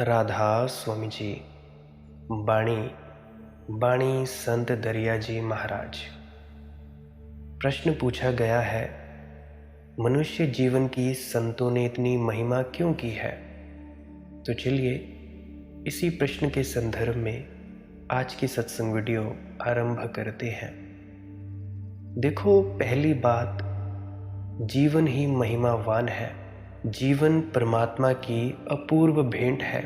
राधा स्वामी जी। बाणी बाणी संत दरिया जी महाराज। प्रश्न पूछा गया है, मनुष्य जीवन की संतों ने इतनी महिमा क्यों की है। तो चलिए इसी प्रश्न के संदर्भ में आज की सत्संग वीडियो आरंभ करते हैं। देखो, पहली बात, जीवन ही महिमावान है। जीवन परमात्मा की अपूर्व भेंट है।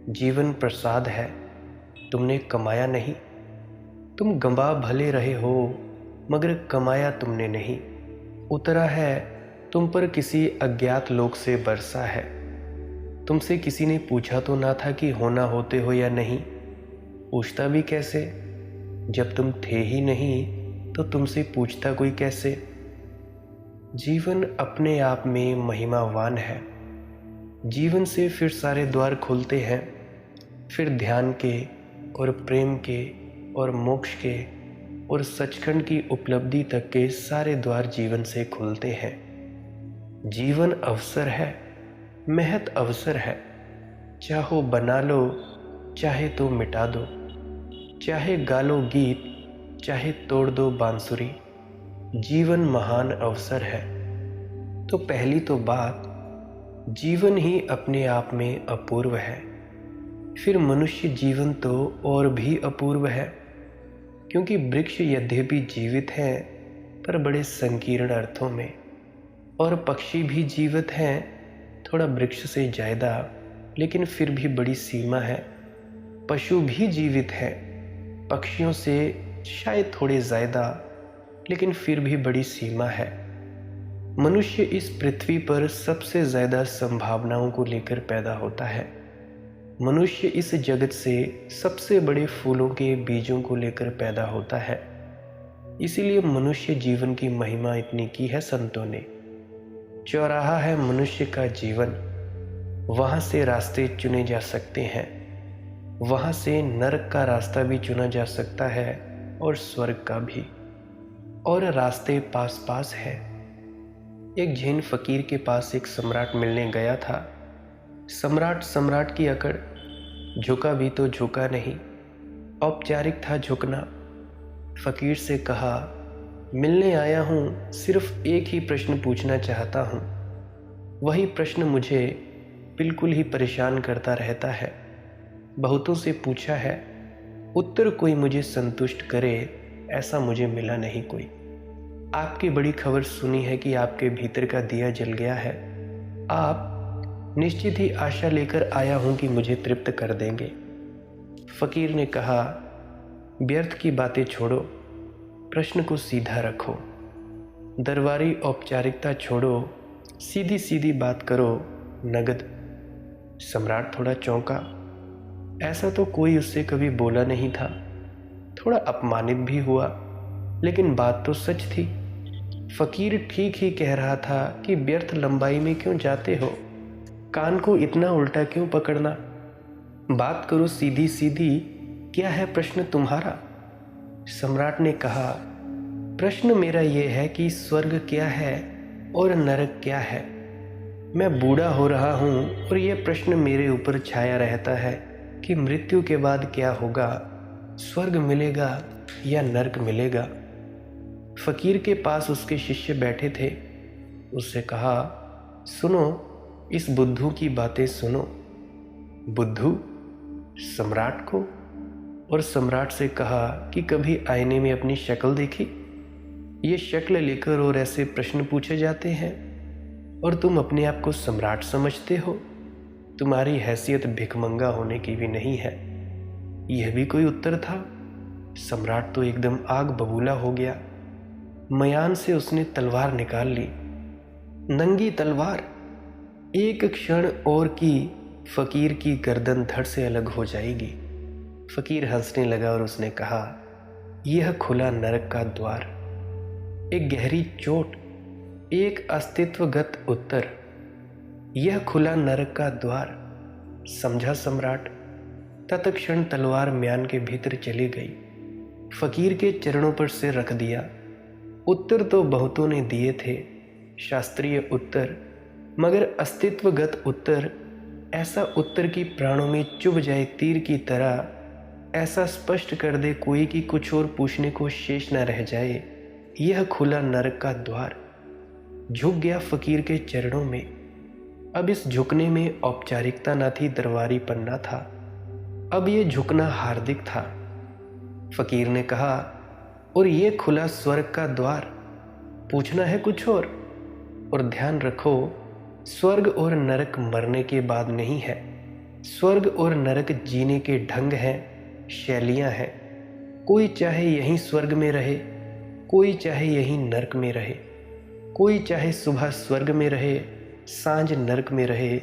जीवन प्रसाद है, तुमने कमाया नहीं। तुम गंवा भले रहे हो मगर कमाया तुमने नहीं। उतरा है तुम पर किसी अज्ञात लोक से बरसा है। तुमसे किसी ने पूछा तो ना था कि होना होते हो या नहीं। पूछता भी कैसे, जब तुम थे ही नहीं तो तुमसे पूछता कोई कैसे। जीवन अपने आप में महिमावान है। जीवन से फिर सारे द्वार खुलते हैं। फिर ध्यान के और प्रेम के और मोक्ष के और सचखंड की उपलब्धि तक के सारे द्वार जीवन से खुलते हैं। जीवन अवसर है, महत अवसर है। चाहो बना लो, चाहे तो मिटा दो। चाहे गा लो गीत, चाहे तोड़ दो बांसुरी। जीवन महान अवसर है। तो पहली तो बात, जीवन ही अपने आप में अपूर्व है। फिर मनुष्य जीवन तो और भी अपूर्व है, क्योंकि वृक्ष यद्यपि जीवित हैं पर बड़े संकीर्ण अर्थों में, और पक्षी भी जीवित हैं थोड़ा वृक्ष से ज़्यादा, लेकिन फिर भी बड़ी सीमा है। पशु भी जीवित हैं, पक्षियों से शायद थोड़े ज़्यादा, लेकिन फिर भी बड़ी सीमा है। मनुष्य इस पृथ्वी पर सबसे ज़्यादा संभावनाओं को लेकर पैदा होता है। मनुष्य इस जगत से सबसे बड़े फूलों के बीजों को लेकर पैदा होता है। इसीलिए मनुष्य जीवन की महिमा इतनी की है संतों ने। चौराहा है मनुष्य का जीवन, वहाँ से रास्ते चुने जा सकते हैं। वहाँ से नरक का रास्ता भी चुना जा सकता है और स्वर्ग का भी, और रास्ते पास पास है। एक जैन फकीर के पास एक सम्राट मिलने गया था। सम्राट की अकड़, झुका भी तो झुका नहीं। औपचारिक था झुकना। फकीर से कहा, मिलने आया हूँ, सिर्फ एक ही प्रश्न पूछना चाहता हूँ। वही प्रश्न मुझे बिल्कुल ही परेशान करता रहता है। बहुतों से पूछा है, उत्तर कोई मुझे संतुष्ट करे ऐसा मुझे मिला नहीं कोई। आपकी बड़ी खबर सुनी है कि आपके भीतर का दिया जल गया है। आप निश्चित ही आशा लेकर आया हूं कि मुझे तृप्त कर देंगे। फकीर ने कहा, व्यर्थ की बातें छोड़ो, प्रश्न को सीधा रखो। दरबारी औपचारिकता छोड़ो, सीधी सीधी बात करो, नगद। सम्राट थोड़ा चौंका। ऐसा तो कोई उससे कभी बोला नहीं था। थोड़ा अपमानित भी हुआ, लेकिन बात तो सच थी। फकीर ठीक ही कह रहा था कि व्यर्थ लंबाई में क्यों जाते हो, कान को इतना उल्टा क्यों पकड़ना। बात करो सीधी सीधी, क्या है प्रश्न तुम्हारा। सम्राट ने कहा, प्रश्न मेरा यह है कि स्वर्ग क्या है और नरक क्या है। मैं बूढ़ा हो रहा हूँ और यह प्रश्न मेरे ऊपर छाया रहता है कि मृत्यु के बाद क्या होगा, स्वर्ग मिलेगा या नरक मिलेगा। फकीर के पास उसके शिष्य बैठे थे। उससे कहा, सुनो, इस बुद्धू की बातें सुनो। बुद्धू? सम्राट को? और सम्राट से कहा कि कभी आईने में अपनी शक्ल देखी? ये शक्ल लेकर और ऐसे प्रश्न पूछे जाते हैं, और तुम अपने आप को सम्राट समझते हो? तुम्हारी हैसियत भिखमंगा होने की भी नहीं है। यह भी कोई उत्तर था? सम्राट तो एकदम आग बबूला हो गया। मयान से उसने तलवार निकाल ली। नंगी तलवार। एक क्षण और की फकीर की गर्दन धड़ से अलग हो जाएगी। फकीर हंसने लगा और उसने कहा, यह खुला नरक का द्वार, एक गहरी चोट, एक अस्तित्वगत उत्तर। यह खुला नरक का द्वार, समझा सम्राट। तत्क्षण तलवार म्यान के भीतर चली गई। फकीर के चरणों पर सिर रख दिया। उत्तर तो बहुतों ने दिए थे, शास्त्रीय उत्तर, मगर अस्तित्वगत उत्तर ऐसा उत्तर की प्राणों में चुभ जाए तीर की तरह, ऐसा स्पष्ट कर दे कोई कि कुछ और पूछने को शेष न रह जाए। यह खुला नरक का द्वार। झुक गया फकीर के चरणों में। अब इस झुकने में औपचारिकता न थी, दरबारी पन्ना था। अब ये झुकना हार्दिक था। फकीर ने कहा, और ये खुला स्वर्ग का द्वार, पूछना है कुछ और ध्यान रखो, स्वर्ग और नरक मरने के बाद नहीं है। स्वर्ग और नरक जीने के ढंग हैं, शैलियां हैं। कोई चाहे यहीं स्वर्ग में रहे, कोई चाहे यहीं नरक में रहे, कोई चाहे सुबह स्वर्ग में रहे, सांझ नरक में रहे,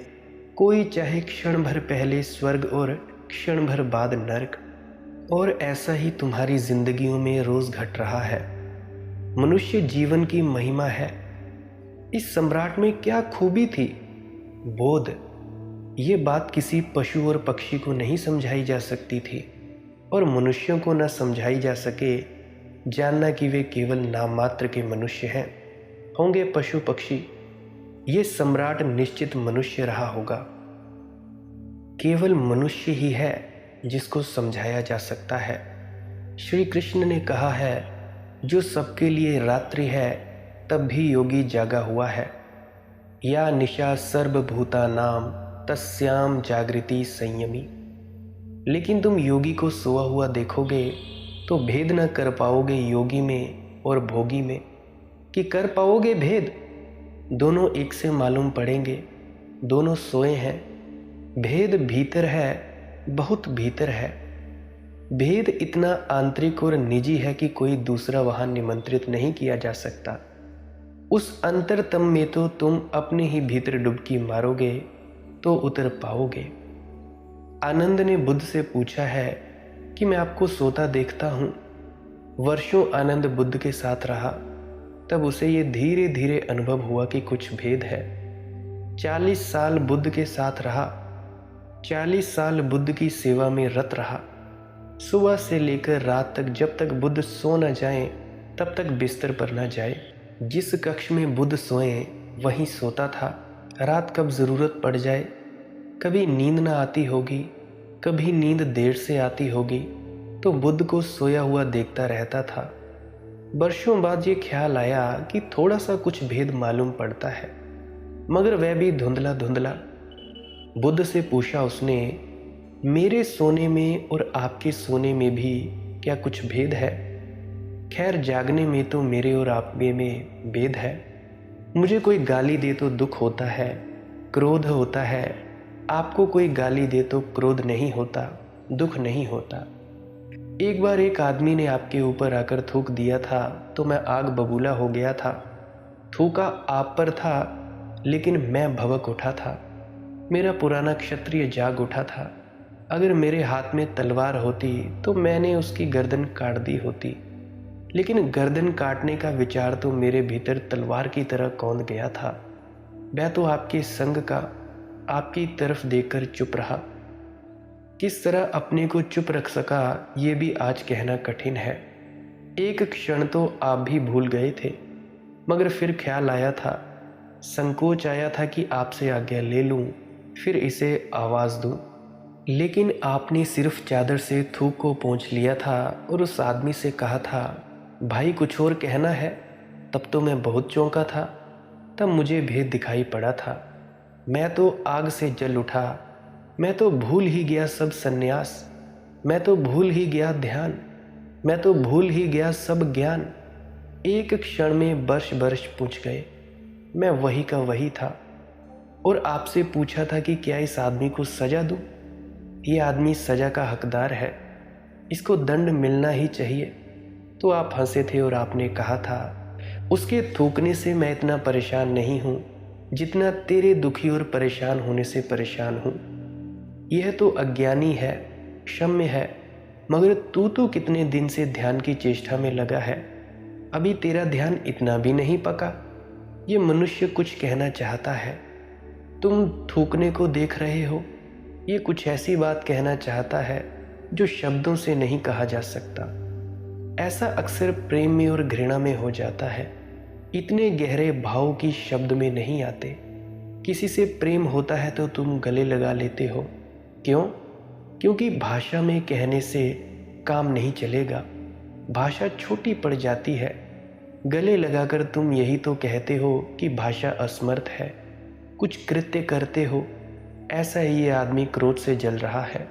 कोई चाहे क्षण भर पहले स्वर्ग और क्षण भर बाद नरक। और ऐसा ही तुम्हारी जिंदगियों में रोज घट रहा है। मनुष्य जीवन की महिमा है। इस सम्राट में क्या खूबी थी? बोध। ये बात किसी पशु और पक्षी को नहीं समझाई जा सकती थी, और मनुष्यों को न समझाई जा सके। जानना कि वे केवल नाम मात्र के मनुष्य हैं, होंगे पशु पक्षी। ये सम्राट निश्चित मनुष्य रहा होगा। केवल मनुष्य ही है जिसको समझाया जा सकता है। श्री कृष्ण ने कहा है, जो सबके लिए रात्रि है तब भी योगी जागा हुआ है। या निशा सर्वभूतानाम तस्याम जागृति संयमी। लेकिन तुम योगी को सोआ हुआ देखोगे तो भेद न कर पाओगे योगी में और भोगी में। कि कर पाओगे भेद? दोनों एक से मालूम पड़ेंगे, दोनों सोए हैं। भेद भीतर है, बहुत भीतर है। भेद इतना आंतरिक और निजी है कि कोई दूसरा वहां निमंत्रित नहीं किया जा सकता। उस अंतरतम में तो तुम अपने ही भीतर डुबकी मारोगे तो उतर पाओगे। आनंद ने बुद्ध से पूछा है कि मैं आपको सोता देखता हूं। वर्षों आनंद बुद्ध के साथ रहा, तब उसे ये धीरे धीरे अनुभव हुआ कि कुछ भेद है। 40 साल बुद्ध के साथ रहा, 40 साल बुद्ध की सेवा में रत रहा। सुबह से लेकर रात तक, जब तक बुद्ध सो न जाए तब तक बिस्तर पर न जाए। जिस कक्ष में बुद्ध सोए वहीं सोता था। रात कब ज़रूरत पड़ जाए, कभी नींद न आती होगी, कभी नींद देर से आती होगी, तो बुद्ध को सोया हुआ देखता रहता था। वर्षों बाद ये ख्याल आया कि थोड़ा सा कुछ भेद मालूम पड़ता है, मगर वह भी धुंधला धुंधला। बुद्ध से पूछा उसने, मेरे सोने में और आपके सोने में भी क्या कुछ भेद है? खैर, जागने में तो मेरे और आप में भेद है। मुझे कोई गाली दे तो दुख होता है, क्रोध होता है। आपको कोई गाली दे तो क्रोध नहीं होता, दुख नहीं होता। एक बार एक आदमी ने आपके ऊपर आकर थूक दिया था तो मैं आग बबूला हो गया था। थूका आप पर था, लेकिन मैं भवक उठा था। मेरा पुराना क्षत्रिय जाग उठा था। अगर मेरे हाथ में तलवार होती तो मैंने उसकी गर्दन काट दी होती, लेकिन गर्दन काटने का विचार तो मेरे भीतर तलवार की तरह कौंध गया था। मैं तो आपके संग का, आपकी तरफ देखकर चुप रहा। किस तरह अपने को चुप रख सका ये भी आज कहना कठिन है। एक क्षण तो आप भी भूल गए थे, मगर फिर ख्याल आया था, संकोच आया था कि आपसे आज्ञा ले लूं, फिर इसे आवाज़ दूं। लेकिन आपने सिर्फ चादर से थूक को पोंछ लिया था और उस आदमी से कहा था, भाई कुछ और कहना है? तब तो मैं बहुत चौंका था। तब मुझे भेद दिखाई पड़ा था। मैं तो आग से जल उठा। मैं तो भूल ही गया सब सन्यास। मैं तो भूल ही गया ध्यान। मैं तो भूल ही गया सब ज्ञान। एक क्षण में वर्ष वर्ष पूछ गए। मैं वही का वही था और आपसे पूछा था कि क्या इस आदमी को सजा दूं? ये आदमी सजा का हकदार है, इसको दंड मिलना ही चाहिए। तो आप हंसे थे और आपने कहा था, उसके थूकने से मैं इतना परेशान नहीं हूँ जितना तेरे दुखी और परेशान होने से परेशान हूँ। यह तो अज्ञानी है, क्षम्य है, मगर तू तो कितने दिन से ध्यान की चेष्टा में लगा है, अभी तेरा ध्यान इतना भी नहीं पका। ये मनुष्य कुछ कहना चाहता है, तुम थूकने को देख रहे हो। ये कुछ ऐसी बात कहना चाहता है जो शब्दों से नहीं कहा जा सकता। ऐसा अक्सर प्रेम में और घृणा में हो जाता है। इतने गहरे भाव की शब्द में नहीं आते। किसी से प्रेम होता है तो तुम गले लगा लेते हो। क्यों? क्योंकि भाषा में कहने से काम नहीं चलेगा, भाषा छोटी पड़ जाती है। गले लगाकर तुम यही तो कहते हो कि भाषा असमर्थ है, कुछ कृत्य करते हो। ऐसा ही ये आदमी क्रोध से जल रहा है।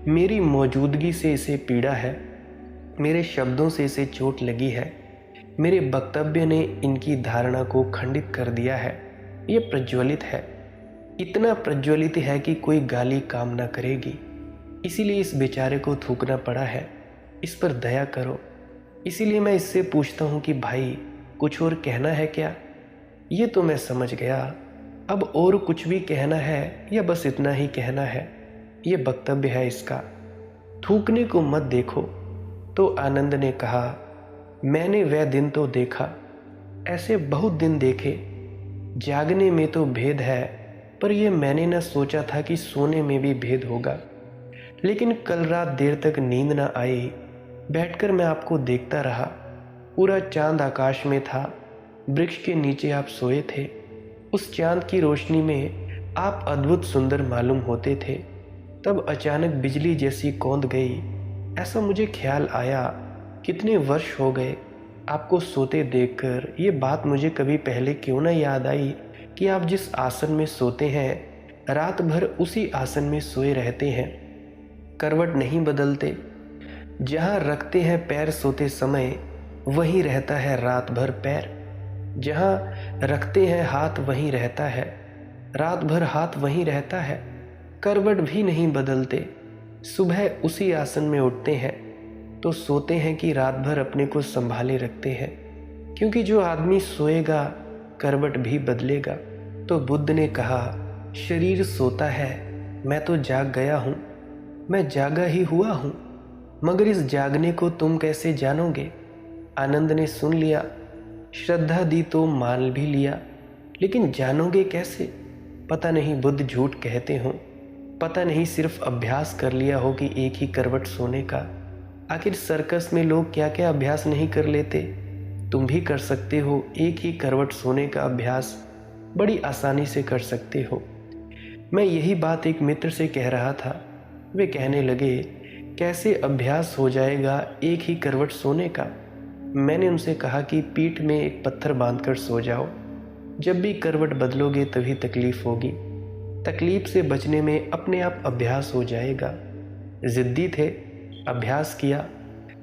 मेरी मौजूदगी से इसे पीड़ा है, मेरे शब्दों से इसे चोट लगी है, मेरे वक्तव्य ने इनकी धारणा को खंडित कर दिया है। ये प्रज्वलित है, इतना प्रज्वलित है कि कोई गाली काम न करेगी। इसीलिए इस बेचारे को थूकना पड़ा है, इस पर दया करो। इसीलिए मैं इससे पूछता हूँ कि भाई कुछ और कहना है क्या? ये तो मैं समझ गया, अब और कुछ भी कहना है या बस इतना ही कहना है? ये वक्तव्य है इसका, थूकने को मत देखो। तो आनंद ने कहा, मैंने वह दिन तो देखा, ऐसे बहुत दिन देखे। जागने में तो भेद है, पर यह मैंने न सोचा था कि सोने में भी भेद होगा। लेकिन कल रात देर तक नींद न आई, बैठकर मैं आपको देखता रहा। पूरा चांद आकाश में था, वृक्ष के नीचे आप सोए थे। उस चांद की रोशनी में आप अद्भुत सुंदर मालूम होते थे। तब अचानक बिजली जैसी कौंध गई। ऐसा मुझे ख्याल आया, कितने वर्ष हो गए आपको सोते देखकर। ये बात मुझे कभी पहले क्यों न याद आई कि आप जिस आसन में सोते हैं रात भर उसी आसन में सोए रहते हैं, करवट नहीं बदलते। जहाँ रखते हैं पैर सोते समय वहीं रहता है रात भर पैर, जहाँ रखते हैं हाथ वहीं रहता है रात भर हाथ वहीं रहता है। करवट भी नहीं बदलते। सुबह उसी आसन में उठते हैं तो सोते हैं कि रात भर अपने को संभाले रखते हैं, क्योंकि जो आदमी सोएगा करवट भी बदलेगा। तो बुद्ध ने कहा, शरीर सोता है, मैं तो जाग गया हूँ, मैं जागा ही हुआ हूँ, मगर इस जागने को तुम कैसे जानोगे? आनंद ने सुन लिया, श्रद्धा दी तो मान भी लिया, लेकिन जानोगे कैसे? पता नहीं बुद्ध झूठ कहते हो, पता नहीं सिर्फ अभ्यास कर लिया हो कि एक ही करवट सोने का। आखिर सर्कस में लोग क्या क्या अभ्यास नहीं कर लेते। तुम भी कर सकते हो, एक ही करवट सोने का अभ्यास बड़ी आसानी से कर सकते हो। मैं यही बात एक मित्र से कह रहा था। वे कहने लगे, कैसे अभ्यास हो जाएगा एक ही करवट सोने का? मैंने उनसे कहा कि पीठ में एक पत्थर बांधकर सो जाओ, जब भी करवट बदलोगे तभी तकलीफ होगी। तकलीफ से बचने में अपने आप अभ्यास हो जाएगा। जिद्दी थे, अभ्यास किया।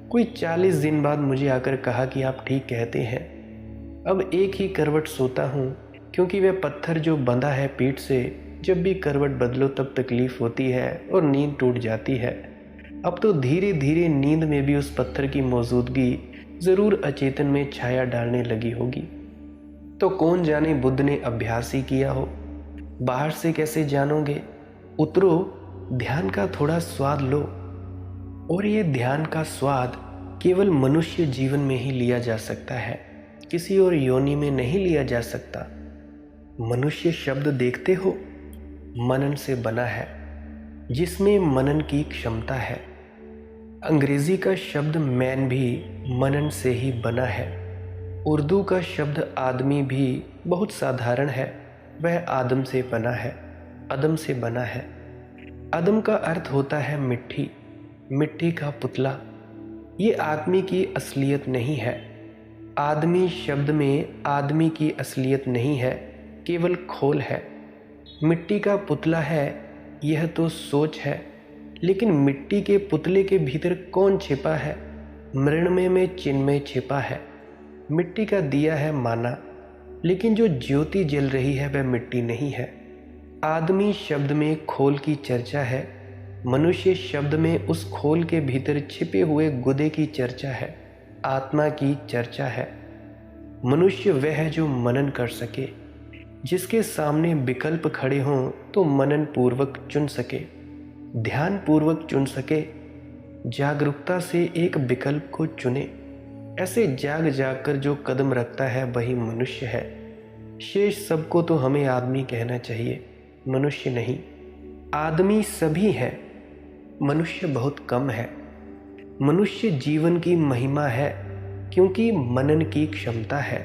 कोई 40 दिन बाद मुझे आकर कहा कि आप ठीक कहते हैं, अब एक ही करवट सोता हूँ, क्योंकि वह पत्थर जो बंधा है पीठ से, जब भी करवट बदलो तब तकलीफ होती है और नींद टूट जाती है। अब तो धीरे धीरे नींद में भी उस पत्थर की मौजूदगी जरूर अचेतन में छाया डालने लगी होगी। तो कौन जाने बुद्ध ने अभ्यास ही किया हो, बाहर से कैसे जानोगे? उतरो, ध्यान का थोड़ा स्वाद लो। और ये ध्यान का स्वाद केवल मनुष्य जीवन में ही लिया जा सकता है, किसी और योनि में नहीं लिया जा सकता। मनुष्य शब्द देखते हो, मनन से बना है, जिसमें मनन की क्षमता है। अंग्रेजी का शब्द मैन भी मनन से ही बना है। उर्दू का शब्द आदमी भी बहुत साधारण है, वह आदम से बना है, अदम से बना है। अदम का अर्थ होता है मिट्टी, मिट्टी का पुतला। ये आदमी की असलियत नहीं है। आदमी शब्द में आदमी की असलियत नहीं है, केवल खोल है। मिट्टी का पुतला है, यह तो सोच है, लेकिन मिट्टी के पुतले के भीतर कौन छिपा है? मृण्मय में चिन्मय छिपा है। मिट्टी का दिया है माना, लेकिन जो ज्योति जल रही है वह मिट्टी नहीं है। आदमी शब्द में खोल की चर्चा है, मनुष्य शब्द में उस खोल के भीतर छिपे हुए गुदे की चर्चा है, आत्मा की चर्चा है। मनुष्य वह है जो मनन कर सके, जिसके सामने विकल्प खड़े हों तो मनन पूर्वक चुन सके, ध्यान पूर्वक चुन सके, जागरूकता से एक विकल्प को चुने। ऐसे जाग जाग कर जो कदम रखता है वही मनुष्य है। शेष सबको तो हमें आदमी कहना चाहिए, मनुष्य नहीं। आदमी सभी है, मनुष्य बहुत कम है। मनुष्य जीवन की महिमा है, क्योंकि मनन की क्षमता है।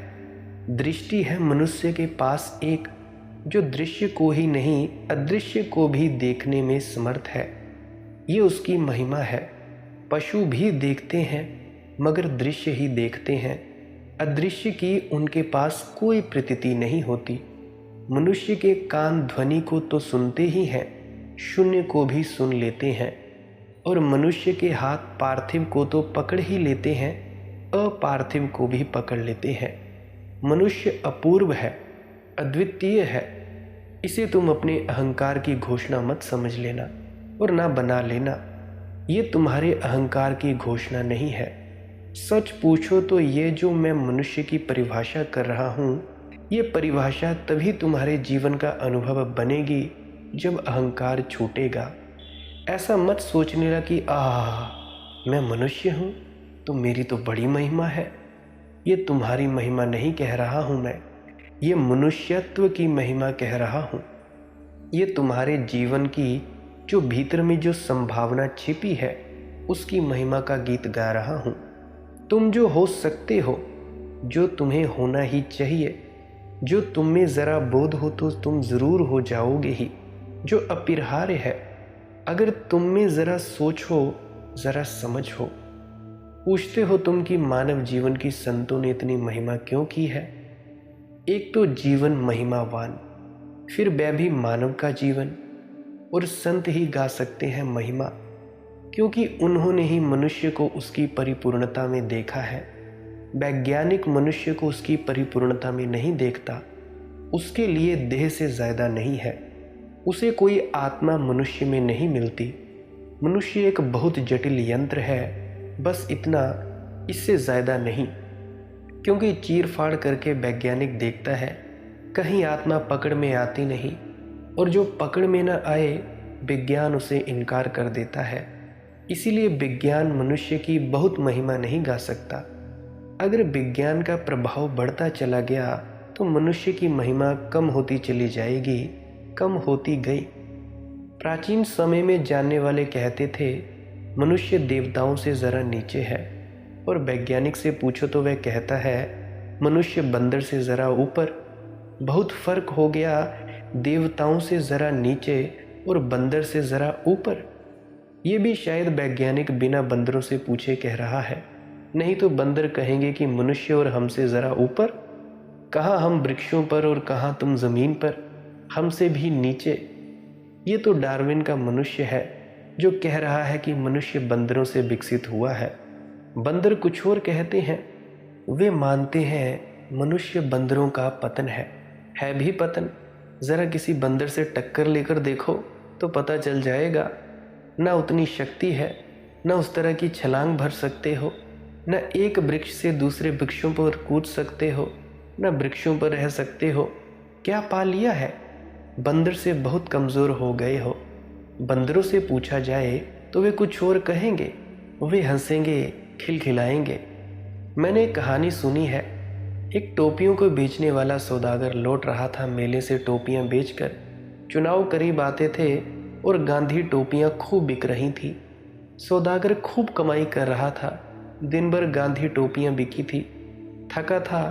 दृष्टि है मनुष्य के पास एक, जो दृश्य को ही नहीं अदृश्य को भी देखने में समर्थ है। ये उसकी महिमा है। पशु भी देखते हैं मगर दृश्य ही देखते हैं, अदृश्य की उनके पास कोई प्रतीति नहीं होती। मनुष्य के कान ध्वनि को तो सुनते ही हैं, शून्य को भी सुन लेते हैं, और मनुष्य के हाथ पार्थिव को तो पकड़ ही लेते हैं, अपार्थिव को भी पकड़ लेते हैं। मनुष्य अपूर्व है, अद्वितीय है। इसे तुम अपने अहंकार की घोषणा मत समझ लेना और ना बना लेना। ये तुम्हारे अहंकार की घोषणा नहीं है। सच पूछो तो ये जो मैं मनुष्य की परिभाषा कर रहा हूँ, ये परिभाषा तभी तुम्हारे जीवन का अनुभव बनेगी जब अहंकार छूटेगा। ऐसा मत सोचने लगा कि मैं मनुष्य हूँ तो मेरी तो बड़ी महिमा है। ये तुम्हारी महिमा नहीं कह रहा हूँ मैं, ये मनुष्यत्व की महिमा कह रहा हूँ। ये तुम्हारे जीवन की जो भीतर में जो संभावना छिपी है उसकी महिमा का गीत गा रहा हूँ। तुम जो हो सकते हो, जो तुम्हें होना ही चाहिए, जो तुम में ज़रा बोध हो तो तुम ज़रूर हो जाओगे ही, जो अपरिहार्य है। अगर तुम में ज़रा सोच हो, ज़रा समझ हो। पूछते हो तुम कि मानव जीवन की संतों ने इतनी महिमा क्यों की है। एक तो जीवन महिमावान, फिर वह भी मानव का जीवन, और संत ही गा सकते हैं महिमा, क्योंकि उन्होंने ही मनुष्य को उसकी परिपूर्णता में देखा है। वैज्ञानिक मनुष्य को उसकी परिपूर्णता में नहीं देखता, उसके लिए देह से ज़्यादा नहीं है, उसे कोई आत्मा मनुष्य में नहीं मिलती। मनुष्य एक बहुत जटिल यंत्र है, बस इतना, इससे ज़्यादा नहीं। क्योंकि चीर फाड़ करके वैज्ञानिक देखता है, कहीं आत्मा पकड़ में आती नहीं, और जो पकड़ में न आए विज्ञान उसे इनकार कर देता है। इसीलिए विज्ञान मनुष्य की बहुत महिमा नहीं गा सकता। अगर विज्ञान का प्रभाव बढ़ता चला गया तो मनुष्य की महिमा कम होती चली जाएगी, कम होती गई। प्राचीन समय में जानने वाले कहते थे मनुष्य देवताओं से ज़रा नीचे है, और वैज्ञानिक से पूछो तो वह कहता है मनुष्य बंदर से ज़रा ऊपर। बहुत फर्क हो गया देवताओं से ज़रा नीचे और बंदर से ज़रा ऊपर। ये भी शायद वैज्ञानिक बिना बंदरों से पूछे कह रहा है, नहीं तो बंदर कहेंगे कि मनुष्य और हमसे ज़रा ऊपर। कहाँ हम वृक्षों पर और कहाँ तुम ज़मीन पर, हमसे भी नीचे। ये तो डार्विन का मनुष्य है जो कह रहा है कि मनुष्य बंदरों से विकसित हुआ है। बंदर कुछ और कहते हैं, वे मानते हैं मनुष्य बंदरों का पतन है भी पतन। ज़रा किसी बंदर से टक्कर लेकर देखो तो पता चल जाएगा। ना उतनी शक्ति है, ना उस तरह की छलांग भर सकते हो, न एक वृक्ष से दूसरे वृक्षों पर कूद सकते हो, न वृक्षों पर रह सकते हो। क्या पा लिया है? बंदर से बहुत कमज़ोर हो गए हो। बंदरों से पूछा जाए तो वे कुछ और कहेंगे, वे हंसेंगे, खिलखिलाएंगे। मैंने एक कहानी सुनी है। एक टोपियों को बेचने वाला सौदागर लौट रहा था मेले से टोपियां बेचकर। चुनाव करीब आते थे और गांधी टोपियां खूब बिक रही थी। सौदागर खूब कमाई कर रहा था। दिन भर गांधी टोपियां बिकी थी। थका था,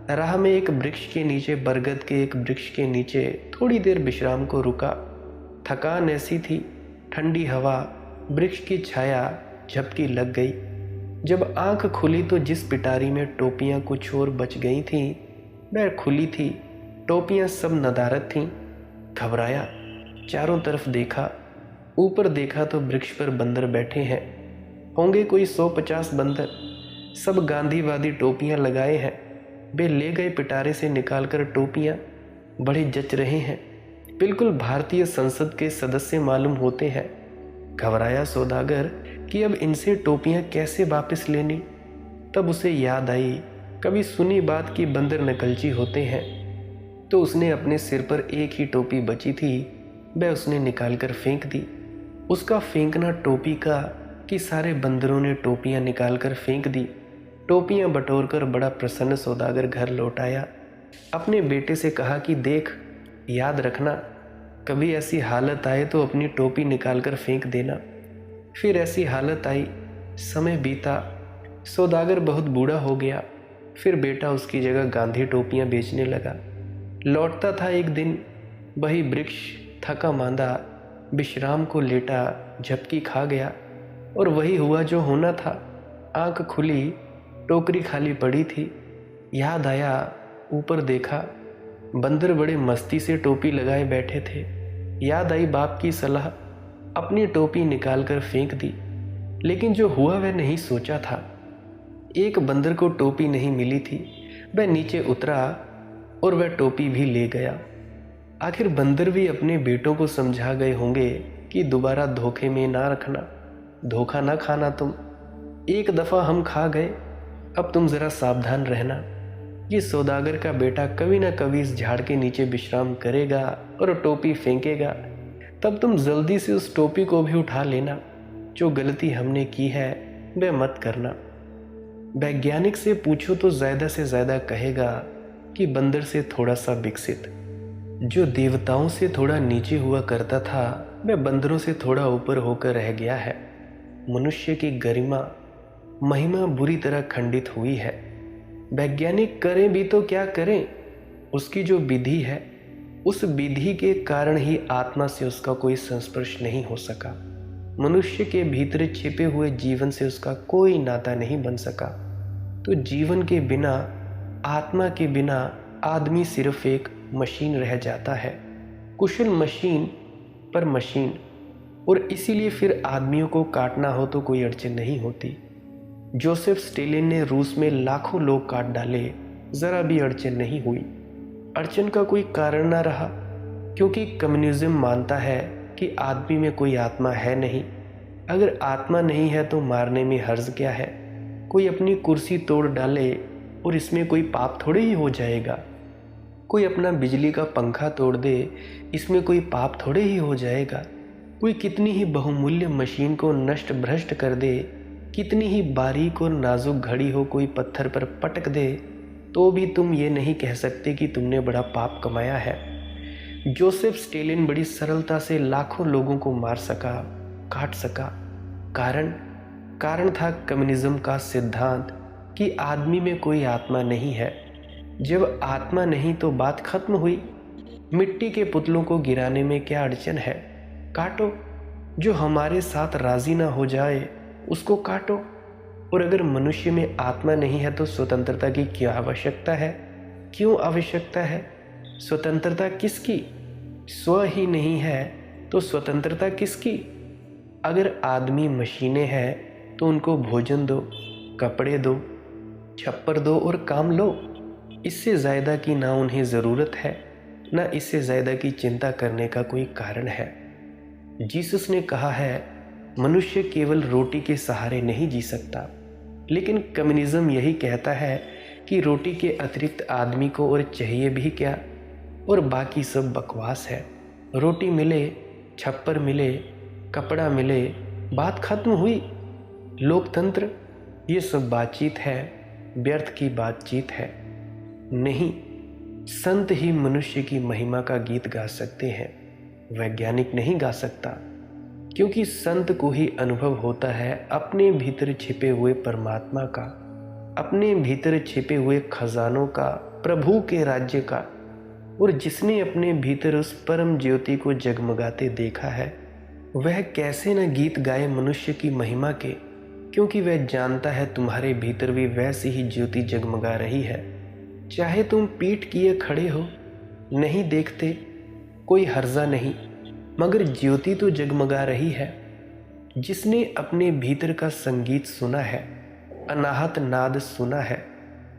राह में एक वृक्ष के नीचे, बरगद के एक वृक्ष के नीचे थोड़ी देर विश्राम को रुका। थकान ऐसी थी, ठंडी हवा, वृक्ष की छाया झपकी लग गई। जब आंख खुली तो जिस पिटारी में टोपियां कुछ और बच गई थीं वह खुली थी। टोपियां सब नदारद थीं। घबराया, चारों तरफ देखा। ऊपर देखा तो वृक्ष पर बंदर बैठे हैं, होंगे कोई 150 बंदर। सब गांधीवादी टोपियां लगाए हैं। वे ले गए पिटारे से निकालकर टोपियां, बड़े जच रहे हैं, बिल्कुल भारतीय संसद के सदस्य मालूम होते हैं। घबराया सौदागर कि अब इनसे टोपियां कैसे वापस लेनी। तब उसे याद आई कभी सुनी बात कि बंदर नकलची होते हैं। तो उसने अपने सिर पर एक ही टोपी बची थी, वह उसने निकालकर फेंक दी। उसका फेंकना टोपी का कि सारे बंदरों ने टोपियां निकालकर फेंक दी। टोपियां बटोरकर बड़ा प्रसन्न सौदागर घर लौट आया। अपने बेटे से कहा कि देख, याद रखना, कभी ऐसी हालत आए तो अपनी टोपी निकालकर फेंक देना। फिर ऐसी हालत आई, समय बीता, सौदागर बहुत बूढ़ा हो गया। फिर बेटा उसकी जगह गांधी टोपियां बेचने लगा। लौटता था एक दिन, वही वृक्ष थका मांदा विश्राम को लेटा झपकी खा गया और वही हुआ जो होना था। आंख खुली, टोकरी खाली पड़ी थी। याद आया, ऊपर देखा, बंदर बड़े मस्ती से टोपी लगाए बैठे थे। याद आई बाप की सलाह, अपनी टोपी निकालकर फेंक दी। लेकिन जो हुआ वह नहीं सोचा था। एक बंदर को टोपी नहीं मिली थी। वह नीचे उतरा और वह टोपी भी ले गया। आखिर बंदर भी अपने बेटों को समझा गए होंगे कि दोबारा धोखे में ना रखना, धोखा ना खाना तुम। एक दफ़ा हम खा गए, अब तुम ज़रा सावधान रहना। ये सौदागर का बेटा कभी ना कभी इस झाड़ के नीचे विश्राम करेगा और टोपी फेंकेगा। तब तुम जल्दी से उस टोपी को भी उठा लेना। जो गलती हमने की है वह मत करना। वैज्ञानिक से पूछो तो ज़्यादा से ज़्यादा कहेगा कि बंदर से थोड़ा सा विकसित। जो देवताओं से थोड़ा नीचे हुआ करता था वह बंदरों से थोड़ा ऊपर होकर रह गया है। मनुष्य की गरिमा महिमा बुरी तरह खंडित हुई है। वैज्ञानिक करें भी तो क्या करें, उसकी जो विधि है उस विधि के कारण ही आत्मा से उसका कोई संस्पर्श नहीं हो सका। मनुष्य के भीतर छिपे हुए जीवन से उसका कोई नाता नहीं बन सका। तो जीवन के बिना, आत्मा के बिना आदमी सिर्फ एक मशीन रह जाता है। कुशल मशीन पर मशीन। और इसीलिए फिर आदमियों को काटना हो तो कोई अड़चन नहीं होती। जोसेफ स्टेलिन ने रूस में लाखों लोग काट डाले, ज़रा भी अड़चन नहीं हुई। अड़चन का कोई कारण ना रहा, क्योंकि कम्युनिज्म मानता है कि आदमी में कोई आत्मा है नहीं। अगर आत्मा नहीं है तो मारने में हर्ज क्या है। कोई अपनी कुर्सी तोड़ डाले और इसमें कोई पाप थोड़े ही हो जाएगा। कोई अपना बिजली का पंखा तोड़ दे, इसमें कोई पाप थोड़े ही हो जाएगा। कोई कितनी ही बहुमूल्य मशीन को नष्ट भ्रष्ट कर दे, कितनी ही बारीक और नाजुक घड़ी हो कोई पत्थर पर पटक दे, तो भी तुम ये नहीं कह सकते कि तुमने बड़ा पाप कमाया है। जोसेफ स्टेलिन बड़ी सरलता से लाखों लोगों को मार सका, काट सका। कारण था कम्युनिज्म का सिद्धांत कि आदमी में कोई आत्मा नहीं है। जब आत्मा नहीं तो बात खत्म हुई। मिट्टी के पुतलों को गिराने में क्या अड़चन है, काटो। जो हमारे साथ राजी ना हो जाए उसको काटो। और अगर मनुष्य में आत्मा नहीं है तो स्वतंत्रता की क्या आवश्यकता है? क्यों आवश्यकता है? स्वतंत्रता किसकी? स्व ही नहीं है तो स्वतंत्रता किसकी? अगर आदमी मशीनें हैं तो उनको भोजन दो, कपड़े दो, छप्पर दो और काम लो। इससे ज़्यादा की ना उन्हें ज़रूरत है, ना इससे ज़्यादा की चिंता करने का कोई कारण है। जीसस ने कहा है, मनुष्य केवल रोटी के सहारे नहीं जी सकता। लेकिन कम्युनिज्म यही कहता है कि रोटी के अतिरिक्त आदमी को और चाहिए भी क्या, और बाकी सब बकवास है। रोटी मिले, छप्पर मिले, कपड़ा मिले, बात खत्म हुई। लोकतंत्र ये सब बातचीत है, व्यर्थ की बातचीत है। नहीं, संत ही मनुष्य की महिमा का गीत गा सकते हैं, वैज्ञानिक नहीं गा सकता। क्योंकि संत को ही अनुभव होता है अपने भीतर छिपे हुए परमात्मा का, अपने भीतर छिपे हुए खजानों का, प्रभु के राज्य का। और जिसने अपने भीतर उस परम ज्योति को जगमगाते देखा है, वह कैसे न गीत गाए मनुष्य की महिमा के, क्योंकि वह जानता है तुम्हारे भीतर भी वैसी ही ज्योति जगमगा रही है। चाहे तुम पीठ किए खड़े हो, नहीं देखते, कोई हर्जा नहीं, मगर ज्योति तो जगमगा रही है। जिसने अपने भीतर का संगीत सुना है, अनाहत नाद सुना है,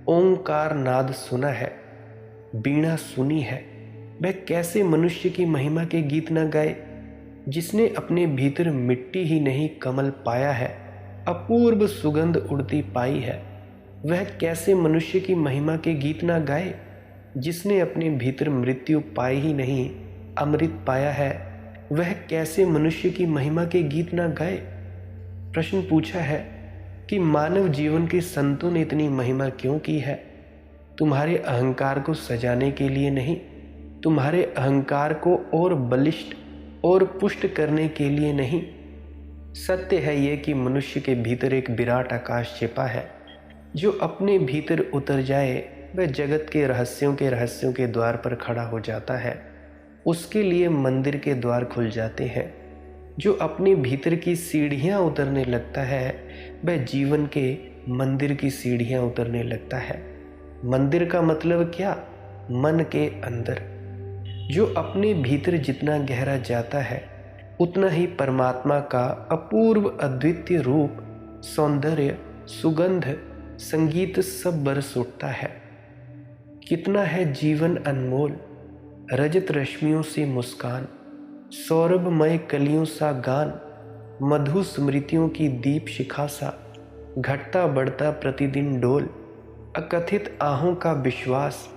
ओंकार नाद सुना है, बीणा सुनी है, वह कैसे मनुष्य की महिमा के गीत न गाए। जिसने अपने भीतर मिट्टी ही नहीं कमल पाया है, अपूर्व सुगंध उड़ती पाई है, वह कैसे मनुष्य की महिमा के गीत ना गाए। जिसने अपने भीतर मृत्यु पाई ही नहीं, अमृत पाया है, वह कैसे मनुष्य की महिमा के गीत ना गाए। प्रश्न पूछा है कि मानव जीवन के संतों ने इतनी महिमा क्यों की है? तुम्हारे अहंकार को सजाने के लिए नहीं, तुम्हारे अहंकार को और बलिष्ठ और पुष्ट करने के लिए नहीं। सत्य है यह कि मनुष्य के भीतर एक विराट आकाश छिपा है। जो अपने भीतर उतर जाए वह जगत के रहस्यों के द्वार पर खड़ा हो जाता है। उसके लिए मंदिर के द्वार खुल जाते हैं। जो अपने भीतर की सीढ़ियाँ उतरने लगता है वह जीवन के मंदिर की सीढ़ियाँ उतरने लगता है। मंदिर का मतलब क्या? मन के अंदर। जो अपने भीतर जितना गहरा जाता है उतना ही परमात्मा का अपूर्व अद्वितीय रूप, सौंदर्य, सुगंध, संगीत सब बरस उठता है। कितना है जीवन अनमोल, रजत रश्मियों से मुस्कान, सौरभमय कलियों सा गान, मधु स्मृतियों की दीप शिखा सा, घटता बढ़ता प्रतिदिन डोल, अकथित आहों का विश्वास,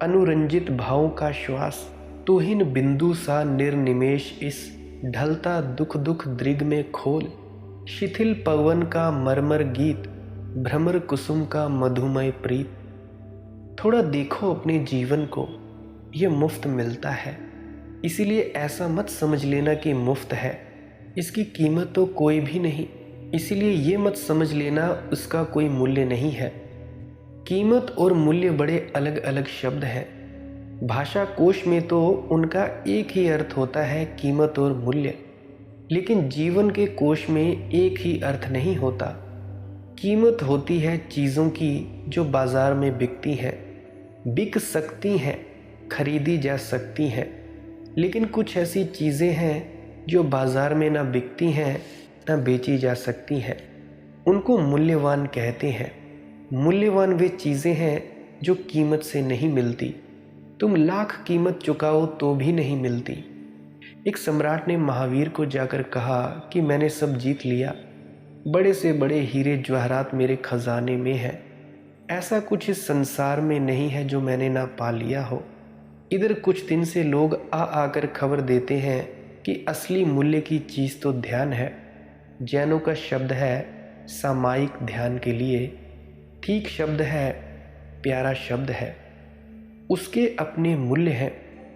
अनुरंजित भावों का श्वास, तुहिन बिंदु सा निर्निमेष इस ढलता दुख दुख दृग में खोल, शिथिल पवन का मरमर गीत, भ्रमर कुसुम का मधुमय प्रीत। थोड़ा देखो अपने जीवन को, ये मुफ्त मिलता है, इसीलिए ऐसा मत समझ लेना कि मुफ्त है, इसकी कीमत तो कोई भी नहीं, इसीलिए ये मत समझ लेना उसका कोई मूल्य नहीं है। कीमत और मूल्य बड़े अलग अलग शब्द हैं। भाषा कोश में तो उनका एक ही अर्थ होता है, कीमत और मूल्य, लेकिन जीवन के कोश में एक ही अर्थ नहीं होता। कीमत होती है चीज़ों की जो बाज़ार में बिकती हैं, बिक सकती हैं, खरीदी जा सकती हैं, लेकिन कुछ ऐसी चीज़ें हैं जो बाज़ार में ना बिकती हैं ना बेची जा सकती हैं, उनको मूल्यवान कहते हैं। मूल्यवान वे चीज़ें हैं जो कीमत से नहीं मिलती, तुम लाख कीमत चुकाओ तो भी नहीं मिलती। एक सम्राट ने महावीर को जाकर कहा कि मैंने सब जीत लिया, बड़े से बड़े हीरे जवाहरात मेरे खजाने में है, ऐसा कुछ इस संसार में नहीं है जो मैंने ना पा लिया हो। इधर कुछ दिन से लोग आकर खबर देते हैं कि असली मूल्य की चीज़ तो ध्यान है। जैनों का शब्द है सामायिक ध्यान के लिए, ठीक शब्द है, प्यारा शब्द है। उसके अपने मूल्य हैं,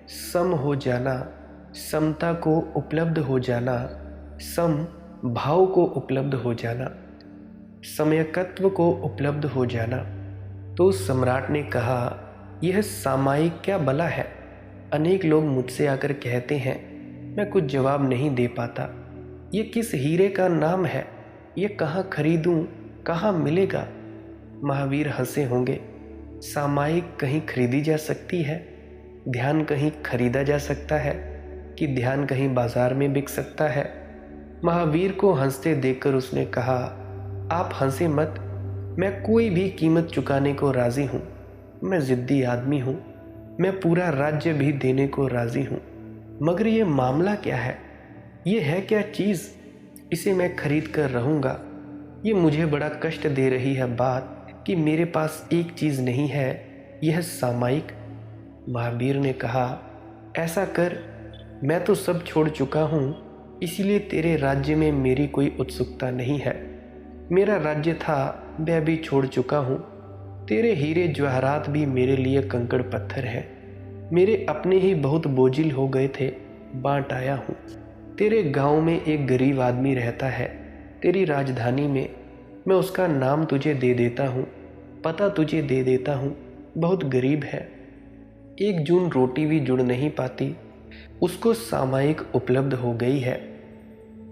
सम हो जाना, समता को उपलब्ध हो जाना, सम भाव को उपलब्ध हो जाना, समयकत्व को उपलब्ध हो जाना। तो सम्राट ने कहा, यह सामायिक क्या भला है? अनेक लोग मुझसे आकर कहते हैं, मैं कुछ जवाब नहीं दे पाता। ये किस हीरे का नाम है? ये कहाँ खरीदूं, कहाँ मिलेगा? महावीर हंसे होंगे। सामायिक कहीं खरीदी जा सकती है? ध्यान कहीं खरीदा जा सकता है कि ध्यान कहीं बाजार में बिक सकता है? महावीर को हंसते देखकर उसने कहा, आप हंसे मत, मैं कोई भी कीमत चुकाने को राज़ी हूँ। मैं ज़िद्दी आदमी हूँ, मैं पूरा राज्य भी देने को राज़ी हूँ, मगर ये मामला क्या है? ये है क्या चीज़? इसे मैं खरीद कर रहूँगा। ये मुझे बड़ा कष्ट दे रही है बात कि मेरे पास एक चीज़ नहीं है, यह सामायिक। महावीर ने कहा, ऐसा कर, मैं तो सब छोड़ चुका हूँ, इसीलिए तेरे राज्य में मेरी कोई उत्सुकता नहीं है। मेरा राज्य था वह भी छोड़ चुका हूँ, तेरे हीरे जवाहरात भी मेरे लिए कंकड़ पत्थर हैं। मेरे अपने ही बहुत बोझिल हो गए थे, बांट आया हूँ। तेरे गांव में एक गरीब आदमी रहता है, तेरी राजधानी में, मैं उसका नाम तुझे दे देता हूँ, पता तुझे दे देता हूँ, बहुत गरीब है, एक जून रोटी भी जुड़ नहीं पाती, उसको सामायिक उपलब्ध हो गई है।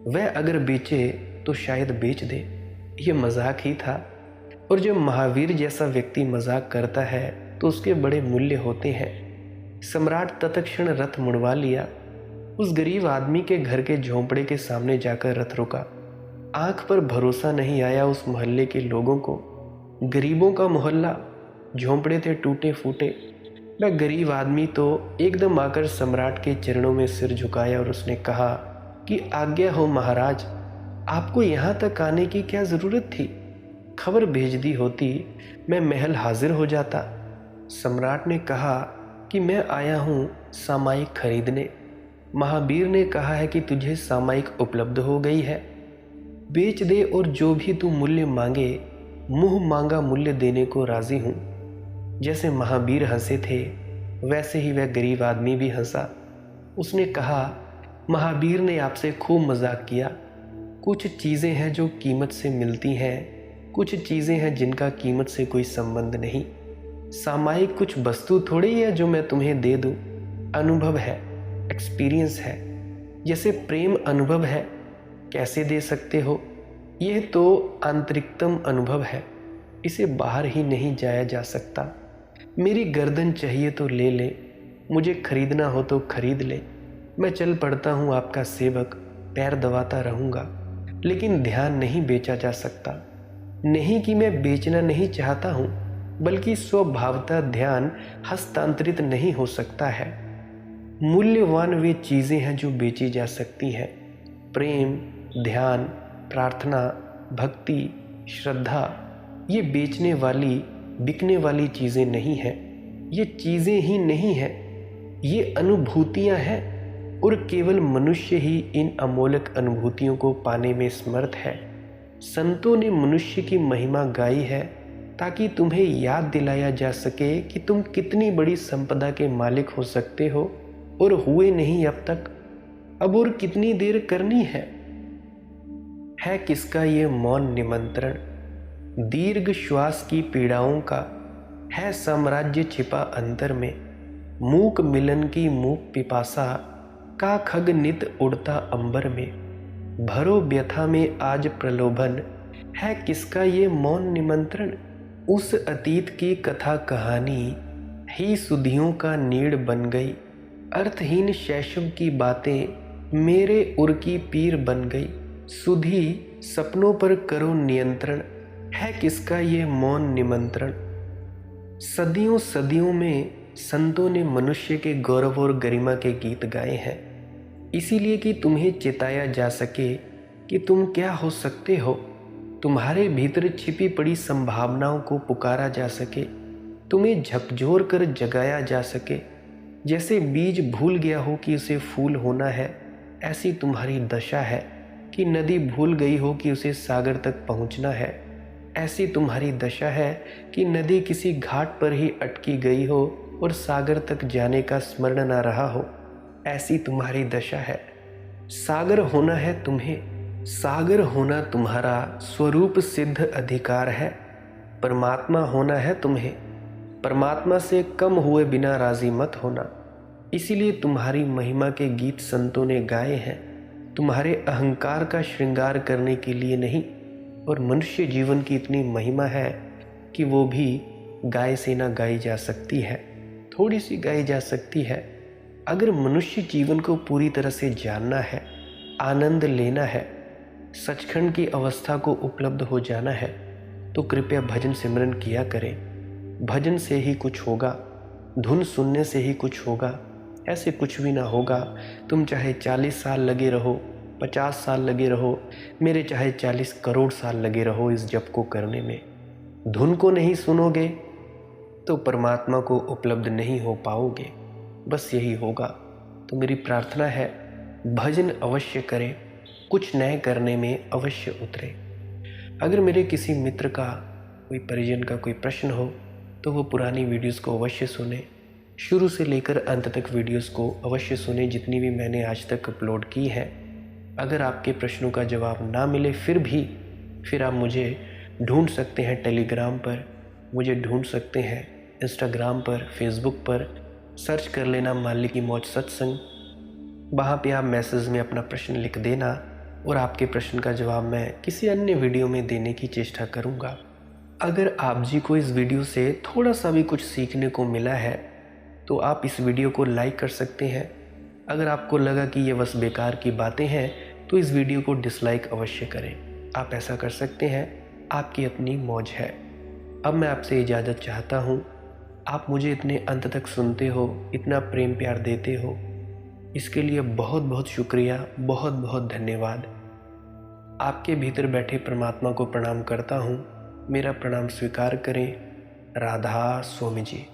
वह अगर बेचे तो शायद बेच दे। ये मजाक ही था, और जब महावीर जैसा व्यक्ति मजाक करता है तो उसके बड़े मूल्य होते हैं। सम्राट तत्क्षण रथ मुड़वा लिया, उस गरीब आदमी के घर के झोंपड़े के सामने जाकर रथ रुका। आंख पर भरोसा नहीं आया उस मोहल्ले के लोगों को। गरीबों का मोहल्ला, झोंपड़े थे टूटे फूटे। वह गरीब आदमी तो एकदम आकर सम्राट के चरणों में सिर झुकाया और उसने कहा कि आज्ञा हो महाराज, आपको यहाँ तक आने की क्या ज़रूरत थी? खबर भेज दी होती, मैं महल हाजिर हो जाता। सम्राट ने कहा कि मैं आया हूँ सामायिक खरीदने। महावीर ने कहा है कि तुझे सामायिक उपलब्ध हो गई है, बेच दे और जो भी तू मूल्य मांगे, मुंह मांगा मूल्य देने को राजी हूँ। जैसे महावीर हंसे थे वैसे ही वह गरीब आदमी भी हंसा। उसने कहा, महावीर ने आपसे खूब मजाक किया। कुछ चीज़ें हैं जो कीमत से मिलती हैं, कुछ चीज़ें हैं जिनका कीमत से कोई संबंध नहीं। सामायिक कुछ वस्तु थोड़ी है जो मैं तुम्हें दे दूँ, अनुभव है। एक्सपीरियंस है, जैसे प्रेम अनुभव है, कैसे दे सकते हो? यह तो आंतरिकतम अनुभव है, इसे बाहर ही नहीं जाया जा सकता। मेरी गर्दन चाहिए तो ले ले, मुझे खरीदना हो तो खरीद ले। मैं चल पड़ता हूँ आपका सेवक, पैर दबाता रहूँगा, लेकिन ध्यान नहीं बेचा जा सकता। नहीं कि मैं बेचना नहीं चाहता हूँ, बल्कि स्वभावतः ध्यान हस्तांतरित नहीं हो सकता है। मूल्यवान वे चीज़ें हैं जो बेची जा सकती हैं। प्रेम, ध्यान, प्रार्थना, भक्ति, श्रद्धा, ये बेचने वाली, बिकने वाली चीज़ें नहीं हैं। ये चीज़ें ही नहीं हैं, ये अनुभूतियाँ हैं, और केवल मनुष्य ही इन अमोलक अनुभूतियों को पाने में समर्थ है। संतों ने मनुष्य की महिमा गाई है ताकि तुम्हें याद दिलाया जा सके कि तुम कितनी बड़ी संपदा के मालिक हो सकते हो, और हुए नहीं अब तक। अब और कितनी देर करनी है? किसका ये मौन निमंत्रण? दीर्घ श्वास की पीड़ाओं का है साम्राज्य छिपा अंतर में। मूक मिलन की मूक पिपासा का खग नित उड़ता अंबर में। भरो व्यथा में आज प्रलोभन, है किसका ये मौन निमंत्रण? उस अतीत की कथा कहानी ही सुधियों का नीड़ बन गई। अर्थहीन शैशव की बातें मेरे उर की पीर बन गई। सुधी सपनों पर करो नियंत्रण, है किसका ये मौन निमंत्रण? सदियों सदियों में संतों ने मनुष्य के गौरव और गरिमा के गीत गाए हैं, इसीलिए कि तुम्हें चेताया जा सके कि तुम क्या हो सकते हो। तुम्हारे भीतर छिपी पड़ी संभावनाओं को पुकारा जा सके, तुम्हें झकझोर कर जगाया जा सके। जैसे बीज भूल गया हो कि उसे फूल होना है, ऐसी तुम्हारी दशा है कि नदी भूल गई हो कि उसे सागर तक पहुंचना है। ऐसी तुम्हारी दशा है कि नदी किसी घाट पर ही अटकी गई हो और सागर तक जाने का स्मरण ना रहा हो। ऐसी तुम्हारी दशा है। सागर होना है तुम्हें, सागर होना तुम्हारा स्वरूप सिद्ध अधिकार है। परमात्मा होना है तुम्हें, परमात्मा से कम हुए बिना राजी मत होना। इसीलिए तुम्हारी महिमा के गीत संतों ने गाए हैं, तुम्हारे अहंकार का श्रृंगार करने के लिए नहीं। और मनुष्य जीवन की इतनी महिमा है कि वो भी गाय से ना गाई जा सकती है, थोड़ी सी गाई जा सकती है। अगर मनुष्य जीवन को पूरी तरह से जानना है, आनंद लेना है, सचखंड की अवस्था को उपलब्ध हो जाना है, तो कृपया भजन सिमरन किया करें। भजन से ही कुछ होगा, धुन सुनने से ही कुछ होगा, ऐसे कुछ भी ना होगा। तुम चाहे 40 साल लगे रहो, 50 साल लगे रहो, मेरे चाहे 40 करोड़ साल लगे रहो इस जप को करने में, धुन को नहीं सुनोगे तो परमात्मा को उपलब्ध नहीं हो पाओगे। बस यही होगा। तो मेरी प्रार्थना है, भजन अवश्य करें, कुछ नए करने में अवश्य उतरे। अगर मेरे किसी मित्र का, कोई परिजन का कोई प्रश्न हो तो वो पुरानी वीडियोस को अवश्य सुने, शुरू से लेकर अंत तक वीडियोस को अवश्य सुने जितनी भी मैंने आज तक अपलोड की है। अगर आपके प्रश्नों का जवाब ना मिले फिर आप मुझे ढूंढ सकते हैं टेलीग्राम पर, मुझे ढूंढ सकते हैं इंस्टाग्राम पर, फेसबुक पर, सर्च कर लेना माली की मौज सत्संग। वहाँ पे आप मैसेज में अपना प्रश्न लिख देना और आपके प्रश्न का जवाब मैं किसी अन्य वीडियो में देने की चेष्टा करूँगा। अगर आप जी को इस वीडियो से थोड़ा सा भी कुछ सीखने को मिला है तो आप इस वीडियो को लाइक कर सकते हैं। अगर आपको लगा कि ये बस बेकार की बातें हैं तो इस वीडियो को डिसलाइक अवश्य करें। आप ऐसा कर सकते हैं, आपकी अपनी मौज है। अब मैं आपसे इजाज़त चाहता हूँ। आप मुझे इतने अंत तक सुनते हो, इतना प्रेम प्यार देते हो, इसके लिए बहुत बहुत शुक्रिया, बहुत बहुत धन्यवाद। आपके भीतर बैठे परमात्मा को प्रणाम करता हूँ। मेरा प्रणाम स्वीकार करें। राधा स्वामी जी।